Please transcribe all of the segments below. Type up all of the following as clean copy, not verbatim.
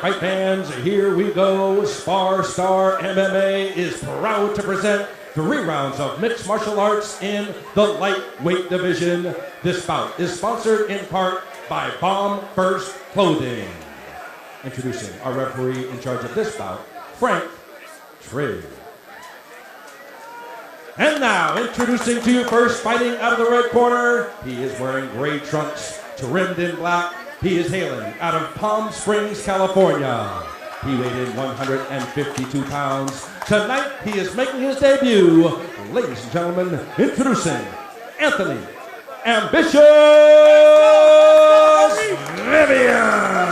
right, fans, here we go. Spar Star MMA is proud to present 3 rounds of mixed martial arts in the lightweight division. This bout is sponsored in part by Bomb First Clothing. Introducing our referee in charge of this bout, Frank Trigg. And now, introducing to you first, fighting out of the red corner, he is wearing gray trunks trimmed in black. He is hailing out of Palm Springs, California. He weighed in 152 pounds. Tonight, he is making his debut. Ladies and gentlemen, introducing Antony Ambitious Vivan.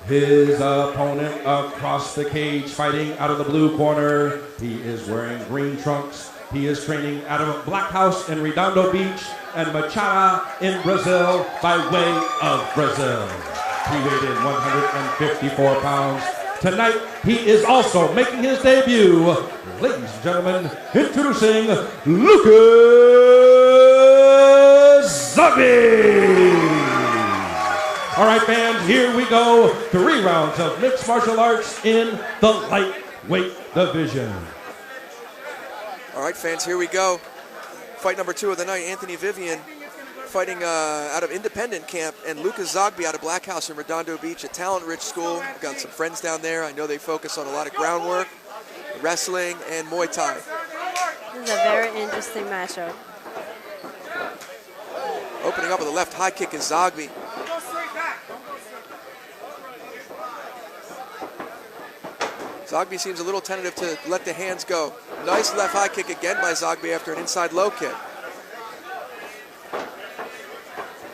His opponent across the cage, fighting out of the blue corner. He is wearing green trunks. He is training out of Black House in Redondo Beach and Machada in Brazil by way of Brazil. He weighed in 154 pounds. Tonight, he is also making his debut. Ladies and gentlemen, introducing Lucas Zoghbi. All right, fans, here we go. 3 rounds of mixed martial arts in the lightweight division. All right, fans, here we go. Fight number 2 of the night, Antony Vivan fighting out of independent camp, and Lucas Zoghbi out of Black House in Redondo Beach, a talent-rich school. I've got some friends down there. I know they focus on a lot of groundwork, wrestling, and Muay Thai. This is a very interesting matchup. Opening up with a left high kick is Zoghbi. Zoghbi seems a little tentative to let the hands go. Nice left high kick again by Zoghbi after an inside low kick.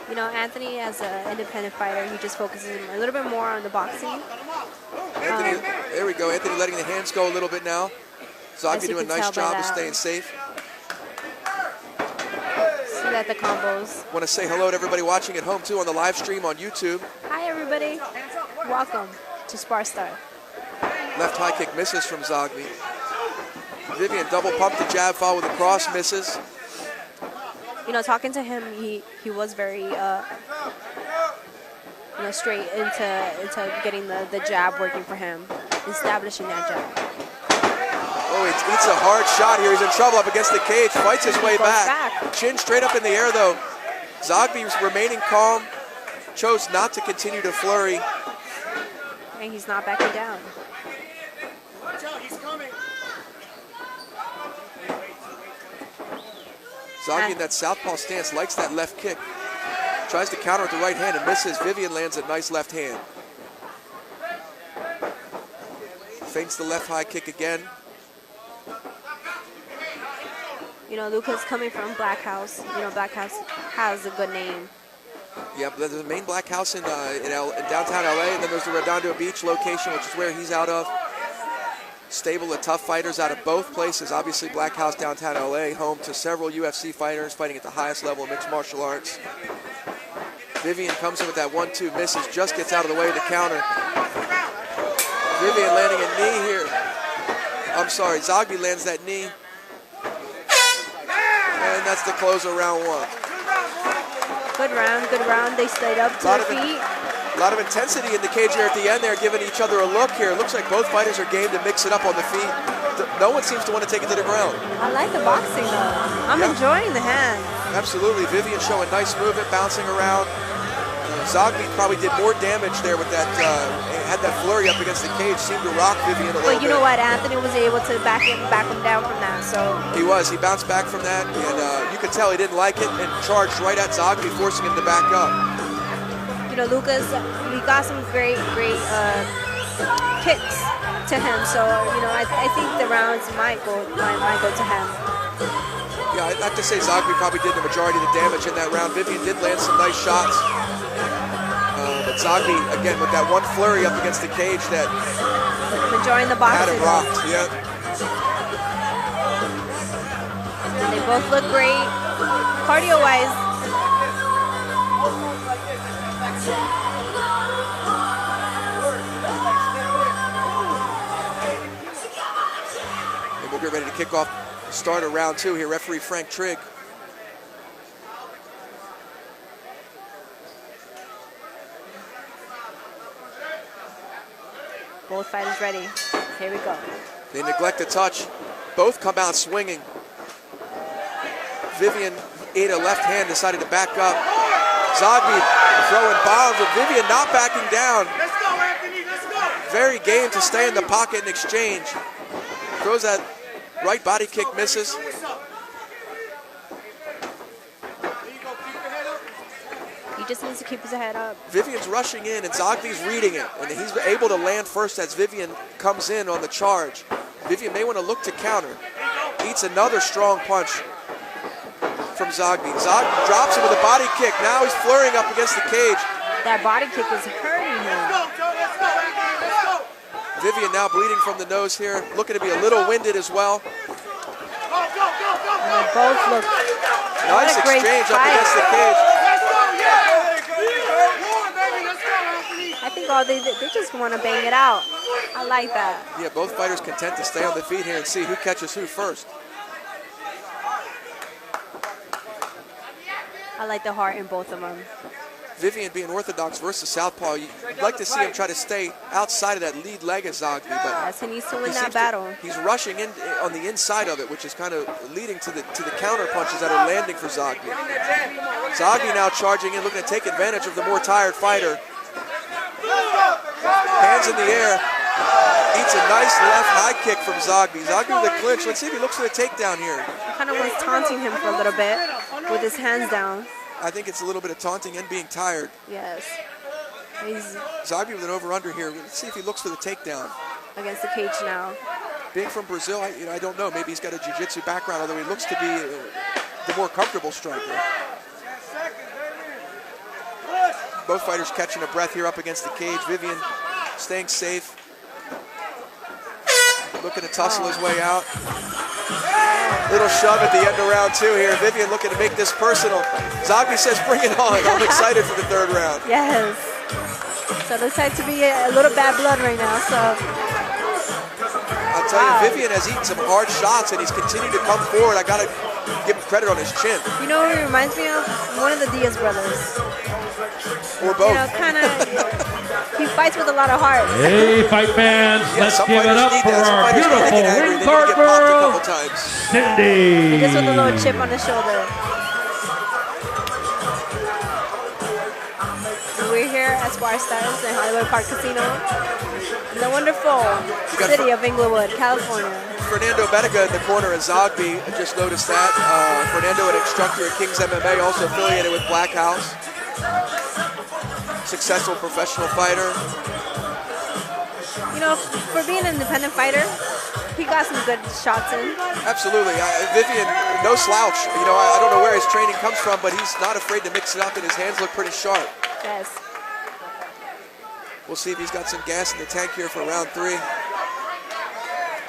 You know, Antony, as an independent fighter, he just focuses a little bit more on the boxing. Antony, there we go. Antony letting the hands go a little bit now. Zoghbi doing a nice job of staying safe. See that the combos. Want to say hello to everybody watching at home too on the live stream on YouTube. Hi everybody. Welcome to Spar Star. Left high kick misses from Zoghbi. Vivan double pump the jab, followed with a cross, misses. You know, talking to him, he was very straight into getting the jab working for him, establishing that jab. Oh, he eats a hard shot here. He's in trouble up against the cage, fights his way back. Chin straight up in the air though. Zoghbi remaining calm, chose not to continue to flurry. And he's not backing down. He's coming. Zoghbi in that southpaw stance likes that left kick. Tries to counter with the right hand and misses. Vivan lands a nice left hand. Feints the left high kick again. You know, Lucas coming from Black House. You know, Black House has a good name. Yeah, but there's a main Black House in downtown LA, and then there's the Redondo Beach location, which is where he's out of. Stable of tough fighters out of both places. Obviously, Black House, downtown LA, home to several UFC fighters fighting at the highest level of mixed martial arts. Vivan comes in with that 1-2, misses, just gets out of the way to counter. Vivan landing a knee here. I'm sorry, Zoghbi lands that knee. And that's the close of round 1. Good round. They stayed up to their feet. A lot of intensity in the cage here at the end. They're giving each other a look here. It looks like both fighters are game to mix it up on the feet. No one seems to want to take it to the ground. I like the boxing though. I'm enjoying the hand. Absolutely. Vivan showing nice movement, bouncing around. Zoghbi probably did more damage there with that, had that flurry up against the cage, seemed to rock Vivan a little bit. But you know what, Antony was able to back him down from that, so. He bounced back from that, and you could tell he didn't like it and charged right at Zoghbi, forcing him to back up. You know, Lucas, he got some great kicks to him, so, you know, I think the rounds might go to him. Yeah, I'd have to say Zoghbi probably did the majority of the damage in that round. Vivan did land some nice shots. But Zoghbi, again, with that one flurry up against the cage that enjoying the boxing. Had him rocked, yeah. And they both look great, cardio-wise. And we'll get ready to kick off the start of round 2 here. Referee Frank Trigg. Both fighters ready. Here we go. They neglect a touch. Both come out swinging. Vivian ate a left hand, decided to back up. Zoghbi throwing bombs, but Vivian not backing down. Let's go, Anthony, let's go. Very game to stay in the pocket and exchange. Throws that right body kick, misses. What's up? There you go, keep your head up. He just needs to keep his head up. Vivian's rushing in, and Zoghbi's reading it. And he's able to land first as Vivian comes in on the charge. Vivian may want to look to counter. Eats another strong punch from Zoghbi. Zoghbi drops him with a body kick. Now he's flurrying up against the cage. That body kick is hurting him. Let's go, Joe, let's go, Anthony, let's go. Vivian now bleeding from the nose here, looking to be a little winded as well. Go, go, go, go, And go. they both look. Nice a great exchange up fight. against the cage. Let's go, yeah. War, baby, let's go, Anthony. I think all they just want to bang it out. I like that. Yeah, both fighters content to stay on the feet here and see who catches who first. I like the heart in both of them. Vivian being orthodox versus southpaw, you'd like to see him try to stay outside of that lead leg of Zoghbi, but Yes, he needs to win he that seems battle. he's rushing in on the inside of it, which is kind of leading to the counter punches that are landing for Zoghbi. Zoghbi now charging in, looking to take advantage of the more tired fighter. Hands in the air, eats a nice left high kick from Zoghbi. Zoghbi with a clinch. Let's see if he looks for the takedown here. He kind of was taunting him for a little bit with his hands down. I think it's a little bit of taunting and being tired. Yes. He's Zoghbi with an over-under here. Let's see if he looks for the takedown. against the cage now. Being from Brazil, I don't know. Maybe he's got a jiu-jitsu background, although he looks to be the more comfortable striker. Both fighters catching a breath here up against the cage. Vivian staying safe. Looking to tussle his way out. Little shove at the end of round two here. Vivian looking to make this personal. Zoghbi says, bring it on. I'm excited for the third round. Yes. So looks like to be a little bad blood right now. So I'll tell you, Vivian has eaten some hard shots, and he's continued to come forward. I got to give him credit on his chin. you know what it reminds me of? One of the Diaz brothers. Or both. You know, kind of. He fights with a lot of heart. Hey, fight fans, let's some give it fighters up need for that. Some our fighters need to beautiful get angry. ring They need to card get popped a couple girl, times. Cindy. Just with a little chip on his shoulder. So we're here at Spar Stars in Hollywood Park Casino in the wonderful city of Inglewood, California. Fernando Bettiga in the corner of Zoghbi. I just noticed that. Fernando, an instructor at King's MMA, also affiliated with Black House. Successful professional fighter. You know, for being an independent fighter, he got some good shots in. Absolutely. Vivian, no slouch. You know, I don't know where his training comes from, but he's not afraid to mix it up, and his hands look pretty sharp. Yes. We'll see if he's got some gas in the tank here for round three.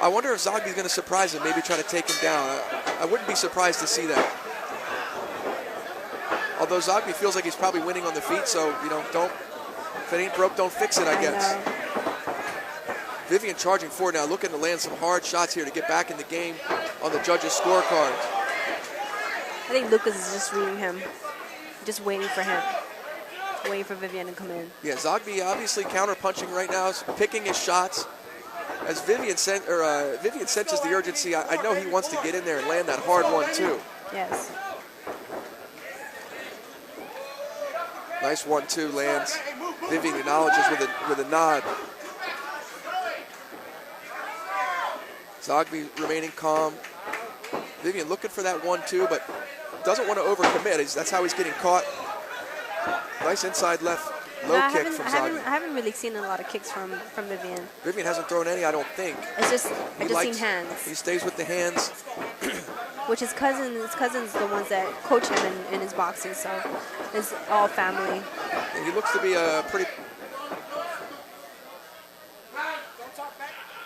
I wonder if Zoghbi's going to surprise him, maybe try to take him down. I wouldn't be surprised to see that. Although Zoghbi feels like he's probably winning on the feet, so, you know, if it ain't broke, don't fix it, I guess. know. Vivian charging forward now, looking to land some hard shots here to get back in the game on the judges' scorecards. I think Lucas is just reading him, just waiting for him, waiting for Vivian to come in. Yeah, Zoghbi obviously counter-punching right now, picking his shots. As Vivian senses the urgency, I know he wants to get in there and land that hard one too. Yes. Nice 1-2 lands. Vivian acknowledges with a nod. Zoghbi remaining calm. Vivian looking for that 1-2, but doesn't want to overcommit. That's how he's getting caught. Nice inside left low kick from Zoghbi. I haven't really seen a lot of kicks from Vivian. Vivian hasn't thrown any, I don't think. It's just I just seen He hands. stays with the hands. Which his cousins the ones that coach him in his boxing, so it's all family. And he looks to be a pretty...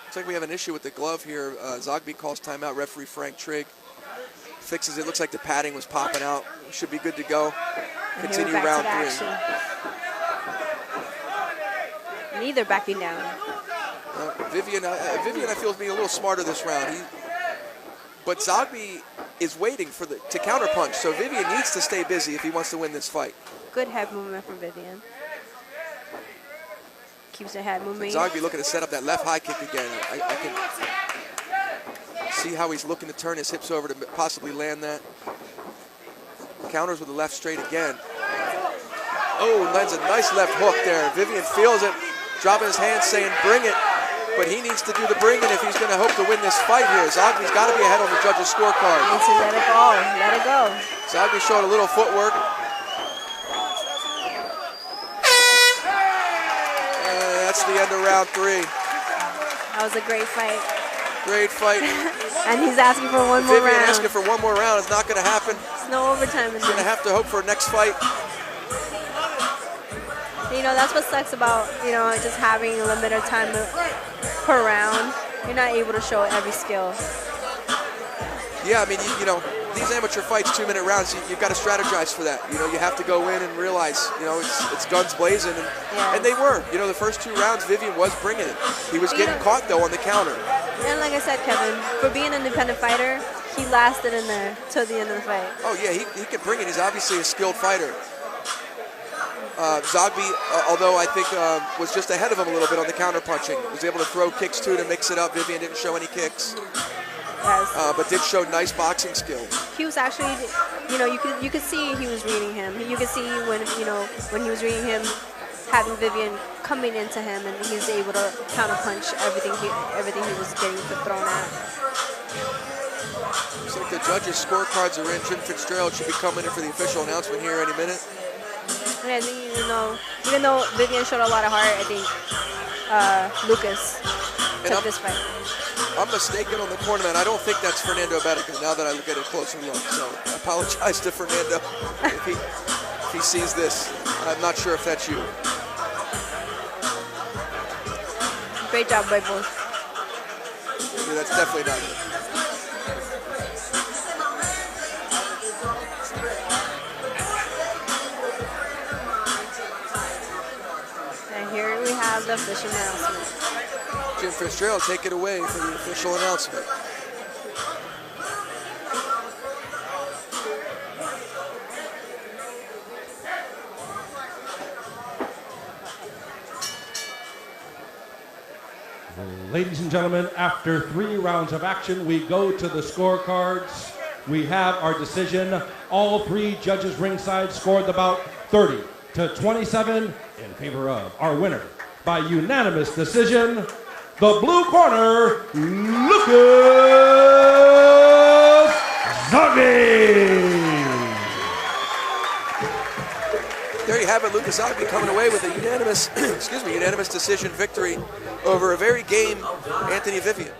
Looks like we have an issue with the glove here. Zoghbi calls timeout. Referee Frank Trigg fixes it. Looks like the padding was popping out. Should be good to go. Continue round three. Neither backing down. Vivian, I feel, is being a little smarter this round. But Zoghbi is waiting to counterpunch, so Vivian needs to stay busy if he wants to win this fight. Good head movement from Vivian. keeps the head moving. Zoghbi looking to set up that left high kick again. I can see how he's looking to turn his hips over to possibly land that. Counters with the left straight again. Oh, lands a nice left hook there. Vivan feels it, dropping his hands saying bring it, but he needs to do the bringing if he's going to hope to win this fight here. Zoghbi's got to be ahead on the judges' scorecard. Needs to let it go, let it go. Zoghbi showed a little footwork. That's the end of round 3. That was a great fight. Great fight. And he's asking for one more Vivan round. asking for one more round. It's not going to happen. There's no overtime in He's going to this. have to hope for a next fight. You know, that's what sucks about, you know, just having a limited time per round. You're not able to show every skill. Yeah, I mean, you know, these amateur fights, 2-minute rounds, you've got to strategize for that. You know, you have to go in and realize, you know, it's guns blazing. And they were. You know, the first 2 rounds, Vivan was bringing it. He was getting caught, though, on the counter. And like I said, Kevin, for being an independent fighter, he lasted in there till the end of the fight. Oh, yeah, he can bring it. He's obviously a skilled fighter. Zoghbi, although I think was just ahead of him a little bit on the counter punching. Was able to throw kicks, too, to mix it up. Vivan didn't show any kicks. Yes. But did show nice boxing skill. He was actually, you know, you could see he was reading him. You could see when, you know, when he was reading him, having Vivan coming into him, and he was able to counter punch everything he was getting thrown at. Looks like the judges' scorecards are in. Jim Fitzgerald should be coming in for the official announcement here any minute. And I think, even though Vivan showed a lot of heart, I think Lucas took this fight. I'm mistaken on the cornerman. I don't think that's Fernando Bedica now that I look at a closer look. So I apologize to Fernando if he sees this. I'm not sure if that's you. Great job by both. Yeah, that's definitely not it. And here we have the official announcement. Jim Fitzgerald, take it away for the official announcement. Ladies and gentlemen, after 3 rounds of action, we go to the scorecards. We have our decision. All 3 judges ringside scored the bout 30-27 in favor of our winner by unanimous decision. The blue corner, Lucas Zoghbi. There you have it, Lucas Zoghbi coming away with a unanimous, unanimous decision victory over a very game Antony Vivan.